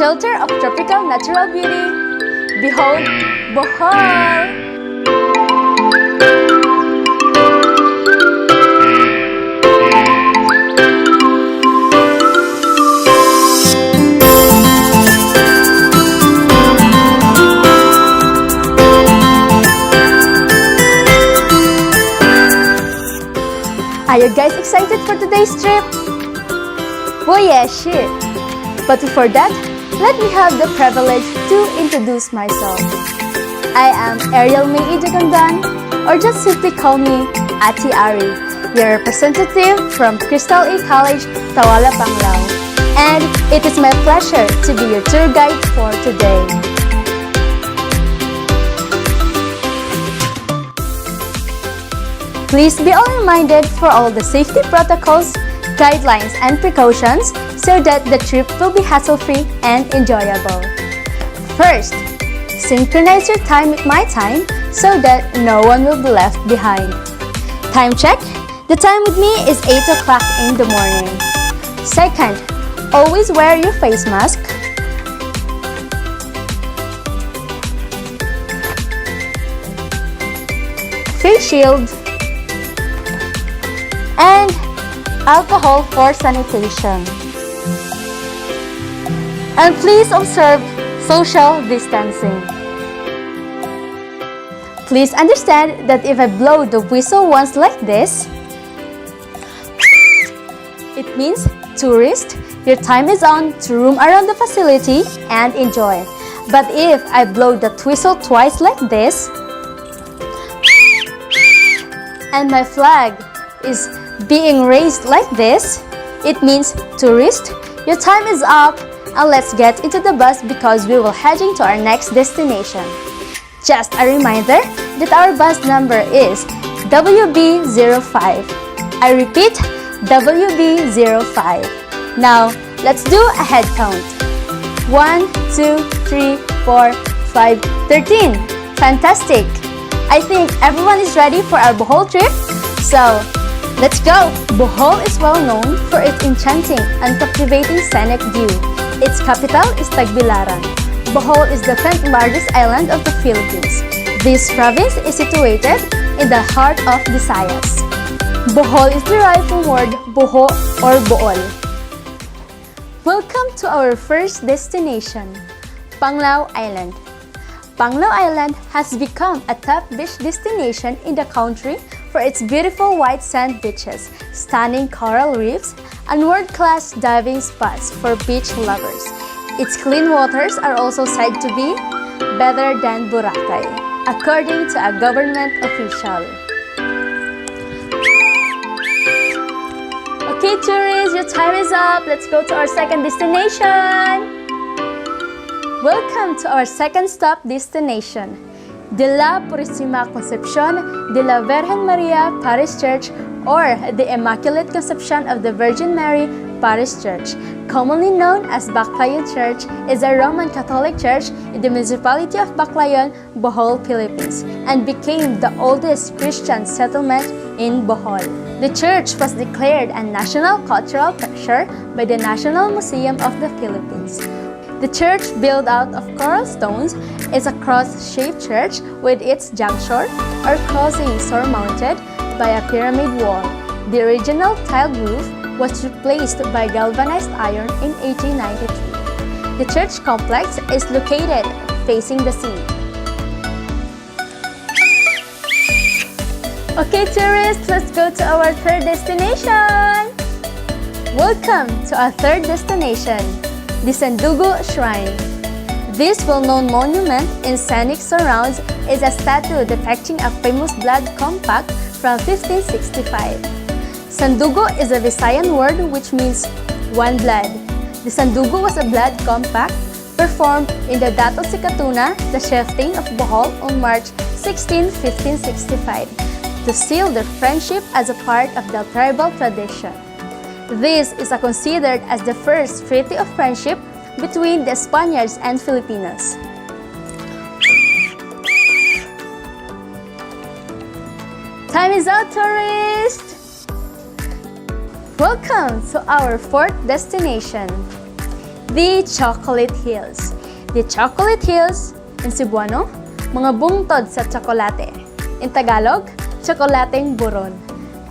shelter of tropical natural beauty. Behold, Bohol! Are you guys excited for today's trip? Oh yeah, shit! But before that, let me have the privilege to introduce myself. I am Ariel May Ijagandan, or just simply call me Ati Ari, your representative from Crystal A College, Tawala, Panglao. And it is my pleasure to be your tour guide for today. Please be all reminded for all the safety protocols, guidelines, and precautions so that the trip will be hassle-free and enjoyable. First, synchronize your time with my time so that no one will be left behind. Time check. The time with me is 8 o'clock in the morning. Second, always wear your face mask. Face shield. And alcohol for sanitation. And please observe social distancing. Please understand that if I blow the whistle once like this, it means tourist, your time is on to roam around the facility and enjoy. But if I blow the whistle twice like this, and my flag is being raised like this, it means tourist, your time is up and let's get into the bus because we will heading to our next destination. Just a reminder that our bus number is WB05. I repeat, WB05. Now, let's do a head count. 1, 2, 3, 4, 5, 13. Fantastic! I think everyone is ready for our Bohol trip. So, let's go! Bohol is well known for its enchanting and captivating scenic view. Its capital is Tagbilaran. Bohol is the 10th largest island of the Philippines. This province is situated in the heart of Visayas. Bohol is derived from word boho or bool. Welcome to our first destination, Panglao Island. Panglao Island has become a top beach destination in the country for its beautiful white sand beaches, stunning coral reefs, and world-class diving spots for beach lovers. Its clean waters are also said to be better than Boracay, according to a government official. Okay, tourists, your time is up. Let's go to our second destination. Welcome to our second stop destination, de la Purísima Concepción de la Virgen María Parish Church, or the Immaculate Conception of the Virgin Mary Parish Church, commonly known as Baclayon Church, is a Roman Catholic church in the municipality of Baclayon, Bohol, Philippines, and became the oldest Christian settlement in Bohol. The church was declared a national cultural treasure by the National Museum of the Philippines. The church, built out of coral stones, is a cross-shaped church with its juncture or crossing surmounted by a pyramid wall. The original tiled roof was replaced by galvanized iron in 1893. The church complex is located facing the sea. Okay, tourists, let's go to our third destination. Welcome to our third destination, the Sandugo Shrine. This well-known monument in scenic surrounds is a statue depicting a famous blood compact from 1565. Sandugo is a Visayan word which means one blood. The Sandugo was a blood compact performed in the Dato Sikatuna, the chieftain of Bohol, on March 16, 1565, to seal their friendship as a part of the tribal tradition. This is considered as the first treaty of friendship between the Spaniards and Filipinos. Time is out, tourists! Welcome to our fourth destination, the Chocolate Hills. The Chocolate Hills, in Cebuano, mga bungtod sa tsokolate. In Tagalog, tsokolateng buron,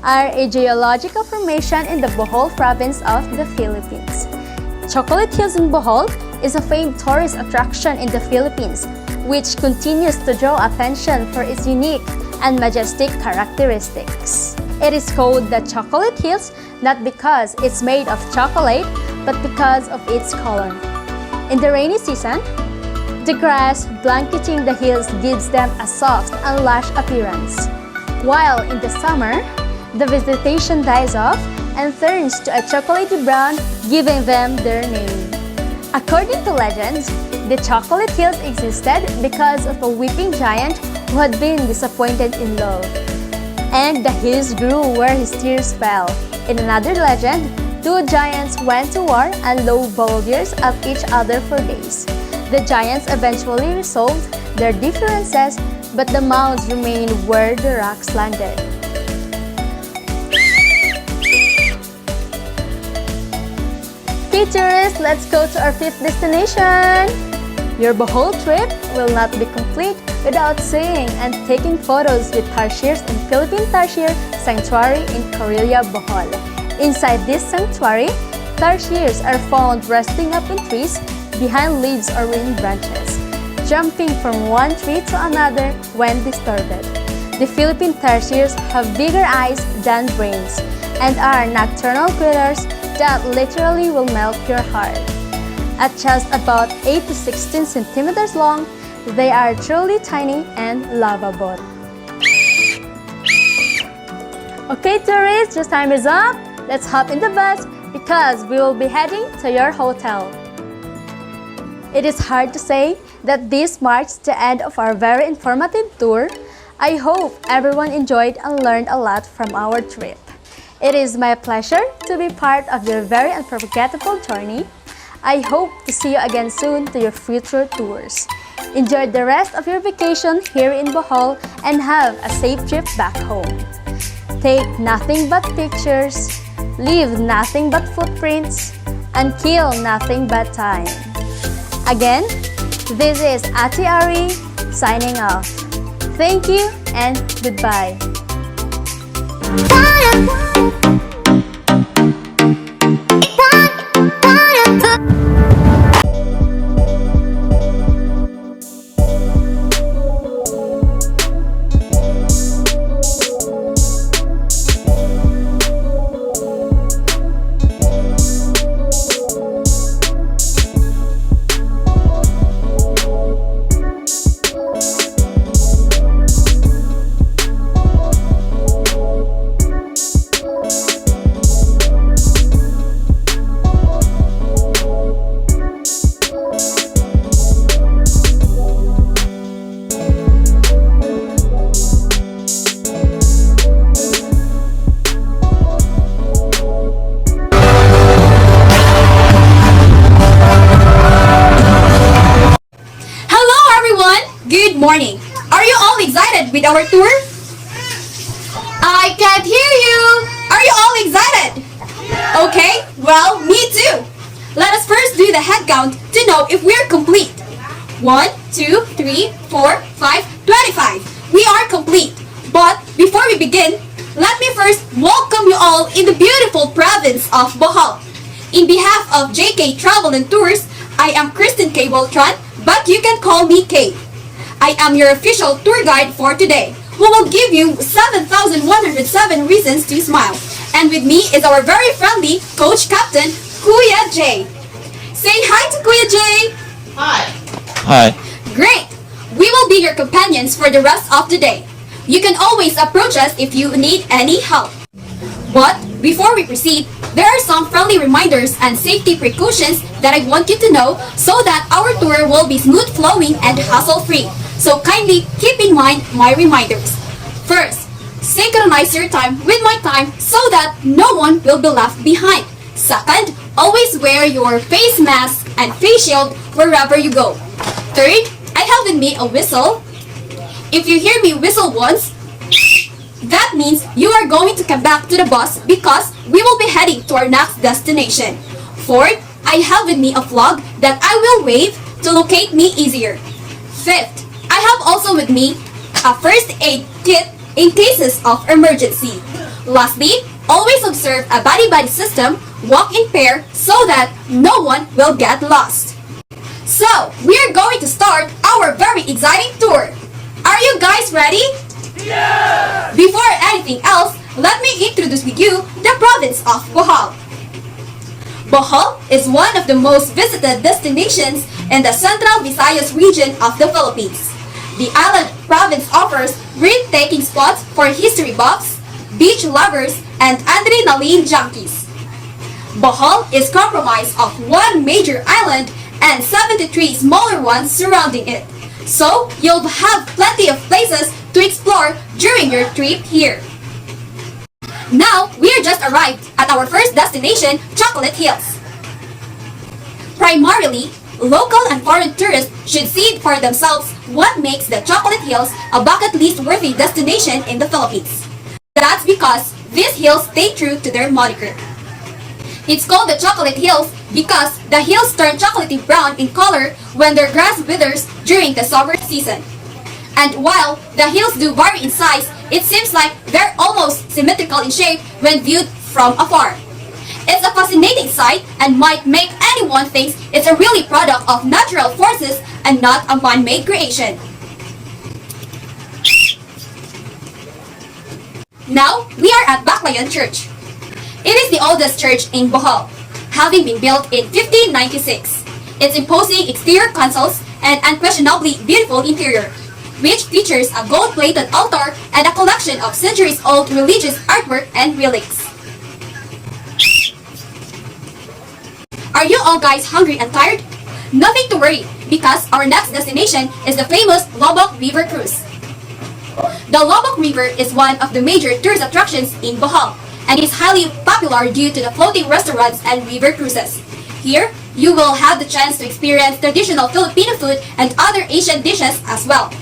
are a geological formation in the Bohol province of the Philippines. Chocolate Hills in Bohol is a famed tourist attraction in the Philippines, which continues to draw attention for its unique and majestic characteristics. It is called the Chocolate Hills not because it's made of chocolate, but because of its color. In the rainy season, the grass blanketing the hills gives them a soft and lush appearance, while in the summer, the vegetation dies off and turns to a chocolatey brown, giving them their name. According to legends, the Chocolate Hills existed because of a weeping giant who had been disappointed in love, and the hills grew where his tears fell. In another legend, two giants went to war and low boulders at each other for days. The giants eventually resolved their differences, but the mounds remained where the rocks landed. Okay, tourists, let's go to our fifth destination. Your Bohol trip will not be complete without seeing and taking photos with tarsiers in Philippine Tarsier Sanctuary in Corilla, Bohol. Inside this sanctuary, tarsiers are found resting up in trees behind leaves or wind branches, jumping from one tree to another when disturbed. The Philippine tarsiers have bigger eyes than brains and are nocturnal critters that literally will melt your heart. At just about 8 to 16 centimeters long, they are truly tiny and lovable. Okay, tourists, your time is up. Let's hop in the bus because we will be heading to your hotel. It is hard to say that this marks the end of our very informative tour. I hope everyone enjoyed and learned a lot from our trip. It is my pleasure to be part of your very unforgettable journey. I hope to see you again soon to your future tours. Enjoy the rest of your vacation here in Bohol and have a safe trip back home. Take nothing but pictures, leave nothing but footprints, and kill nothing but time. Again, this is Ate Ari signing off. Thank you and goodbye. Good morning. Are you all excited with our tour? I can't hear you. Are you all excited? Okay, well, me too. Let us first do the head count to know if we're complete. 1, 2, 3, 4, 5, 25. We are complete. But before we begin, let me first welcome you all in the beautiful province of Bohol. In behalf of JK Travel and Tours, I am Kristen K. Beltran, but you can call me Kay. I am your official tour guide for today, who will give you 7,107 reasons to smile. And with me is our very friendly coach captain, Kuya J. Say hi to Kuya J. Hi. Hi. Great. We will be your companions for the rest of the day. You can always approach us if you need any help. But before we proceed, there are some friendly reminders and safety precautions that I want you to know so that our tour will be smooth flowing and hassle-free. So kindly keep in mind my reminders. First, synchronize your time with my time so that no one will be left behind. Second, always wear your face mask and face shield wherever you go. Third, I have with me a whistle. If you hear me whistle once, that means you are going to come back to the bus because we will be heading to our next destination. Fourth, I have with me a flag that I will wave to locate me easier. Fifth, I have also with me a first aid kit in cases of emergency. Lastly, always observe a body-body system, walk in pair so that no one will get lost. So, we are going to start our very exciting tour. Are you guys ready? Yeah! Before anything else, let me introduce with you the province of Bohol. Bohol is one of the most visited destinations in the Central Visayas region of the Philippines. The island province offers breathtaking spots for history buffs, beach lovers, and adrenaline junkies. Bohol is comprised of one major island and 73 smaller ones surrounding it. So, you'll have plenty of places to explore during your trip here. Now, we are just arrived at our first destination, Chocolate Hills. Primarily, local and foreign tourists should see for themselves what makes the Chocolate Hills a bucket list worthy destination in the Philippines. That's because these hills stay true to their moniker. It's called the Chocolate Hills because the hills turn chocolatey brown in color when their grass withers during the summer season. And while the hills do vary in size, it seems like they're almost symmetrical in shape when viewed from afar. It's a fascinating sight and might make anyone think it's a really product of natural forces and not a man-made creation. Now, we are at Baclayon Church. It is the oldest church in Bohol, having been built in 1596. Its imposing exterior consoles and unquestionably beautiful interior, which features a gold-plated altar and a collection of centuries-old religious artwork and relics. Are you all guys hungry and tired? Nothing to worry, because our next destination is the famous Lobok River Cruise. The Lobok River is one of the major tourist attractions in Bohol, and is highly popular due to the floating restaurants and river cruises. Here, you will have the chance to experience traditional Filipino food and other Asian dishes as well.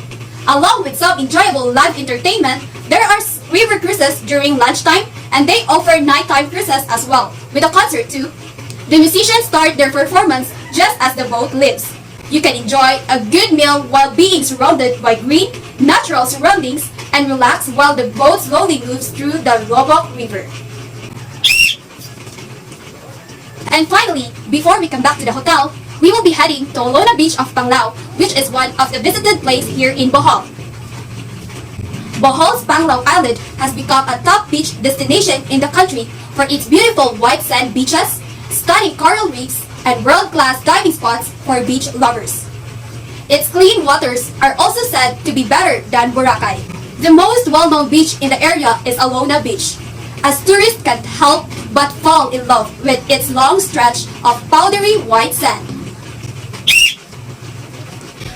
Along with some enjoyable live entertainment, there are river cruises during lunchtime, and they offer nighttime cruises as well, with a concert too. The musicians start their performance just as the boat leaves. You can enjoy a good meal while being surrounded by green, natural surroundings and relax while the boat slowly moves through the Lobok River. And finally, before we come back to the hotel, we will be heading to Olona Beach of Panglao, which is one of the visited places here in Bohol. Bohol's Panglao Island has become a top beach destination in the country for its beautiful white sand beaches, stunning coral reefs, and world-class diving spots for beach lovers. Its clean waters are also said to be better than Boracay. The most well-known beach in the area is Olona Beach, as tourists can't help but fall in love with its long stretch of powdery white sand.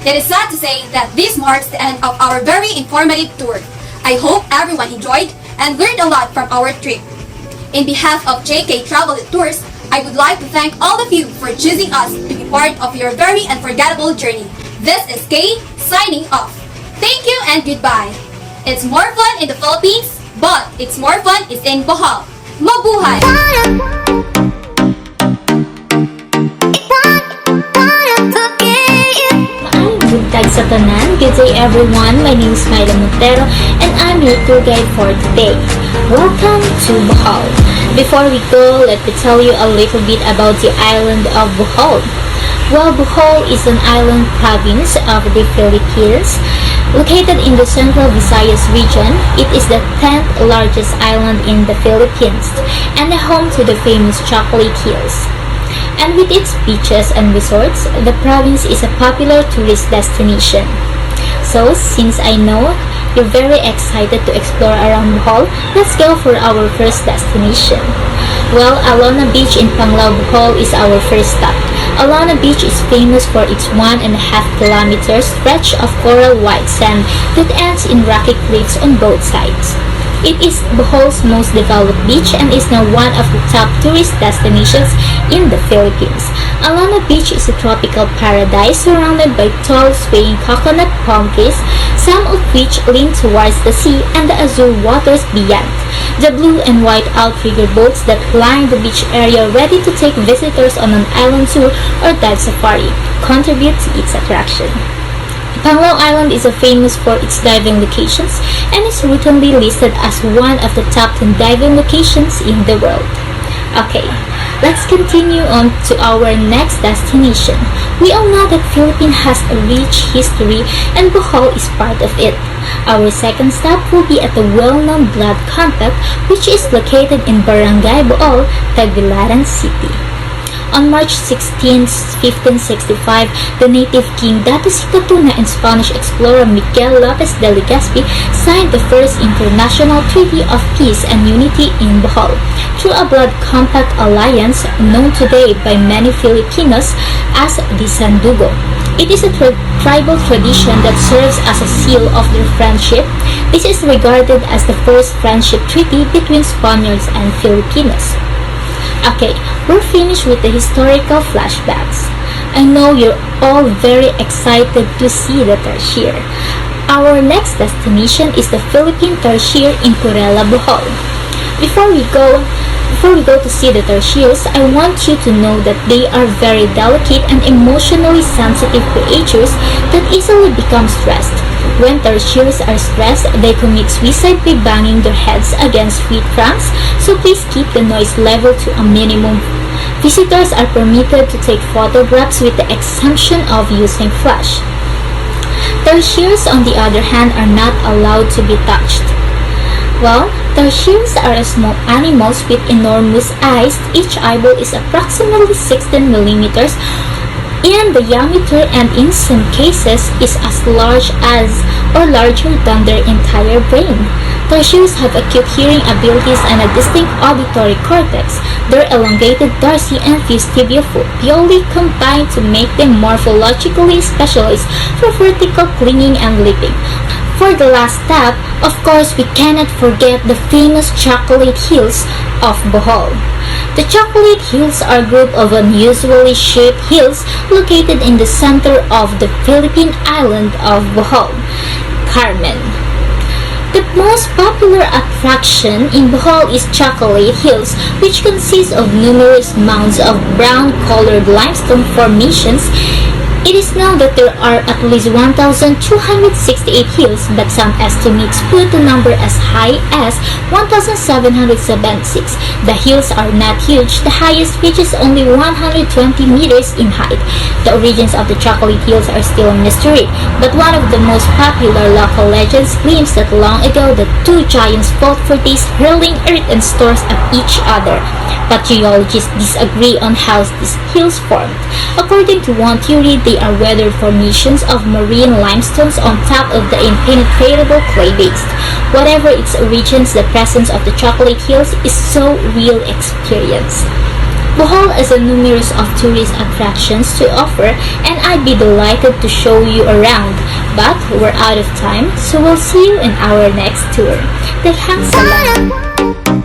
It is sad to say that this marks the end of our very informative tour. I hope everyone enjoyed and learned a lot from our trip. In behalf of JK Travel and Tours, I would like to thank all of you for choosing us to be part of your very unforgettable journey. This is Kay signing off. Thank you and goodbye. It's more fun in the Philippines, but it's more fun is in Bohol. Mabuhay! Buntag sa tanan. Good day everyone, my name is Myla Montero and I'm your tour guide for today. Welcome to Bohol. Before we go, let me tell you a little bit about the island of Bohol. Well, Bohol is an island province of the Philippines. Located in the Central Visayas region, it is the 10th largest island in the Philippines and the home to the famous Chocolate Hills. And with its beaches and resorts, the province is a popular tourist destination. So, since I know you're very excited to explore around Bohol, let's go for our first destination. Well, Olona Beach in Panglao, Bohol is our first stop. Olona Beach is famous for its 1.5-kilometer stretch of coral white sand that ends in rocky cliffs on both sides. It is Bohol's most developed beach and is now one of the top tourist destinations in the Philippines. Olona Beach is a tropical paradise surrounded by tall swaying coconut palm trees, some of which lean towards the sea and the azure waters beyond. The blue and white outrigger boats that line the beach area ready to take visitors on an island tour or dive safari contribute to its attraction. Panglao Island is famous for its diving locations and is routinely listed as one of the top 10 diving locations in the world. Okay, let's continue on to our next destination. We all know that Philippines has a rich history and Bohol is part of it. Our second stop will be at the well-known Blood Compact, which is located in Barangay Bohol, Tagbilaran City. On March 16, 1565, the native king Dato Sito Tuna and Spanish explorer Miguel Lopez de Legazpi signed the first international treaty of peace and unity in Bohol through a blood compact alliance known today by many Filipinos as the Sandugo. It is a tribal tradition that serves as a seal of their friendship. This is regarded as the first friendship treaty between Spaniards and Filipinos. Okay, we're finished with the historical flashbacks. I know you're all very excited to see the tarsier. Our next destination is the Philippine tarsier in Corella, Bohol. Before we go to see the tarsiers, I want you to know that they are very delicate and emotionally sensitive creatures that easily become stressed. When tarsiers are stressed, they commit suicide by banging their heads against street trunks, so please keep the noise level to a minimum. Visitors are permitted to take photographs with the exemption of using flash. Tarsiers, on the other hand, are not allowed to be touched. Well, tarsiers are small animals with enormous eyes. Each eyeball is approximately 16 millimeters in diameter and in some cases is as large as or larger than their entire brain. Tarsiers have acute hearing abilities and a distinct auditory cortex. Their elongated tarsi and vestibuloe combine to make them morphologically specialized for vertical clinging and leaping. For the last step, of course, we cannot forget the famous Chocolate Hills of Bohol. The Chocolate Hills are a group of unusually shaped hills located in the center of the Philippine island of Bohol, Carmen. The most popular attraction in Bohol is Chocolate Hills, which consists of numerous mounds of brown-colored limestone formations. It is known that there are at least 1,268 hills, but some estimates put the number as high as 1,776. The hills are not huge. The highest reaches only 120 meters in height. The origins of the Chocolate Hills are still a mystery, but one of the most popular local legends claims that long ago the two giants fought for days, hurling earth and stores at each other. But geologists disagree on how these hills formed. According to one theory, they are weathered formations of marine limestones on top of the impenetrable clay base. Whatever its origins, the presence of the Chocolate Hills is so real experience. Bohol has a numerous of tourist attractions to offer, and I'd be delighted to show you around. But we're out of time, so we'll see you in our next tour. Taghang salamat!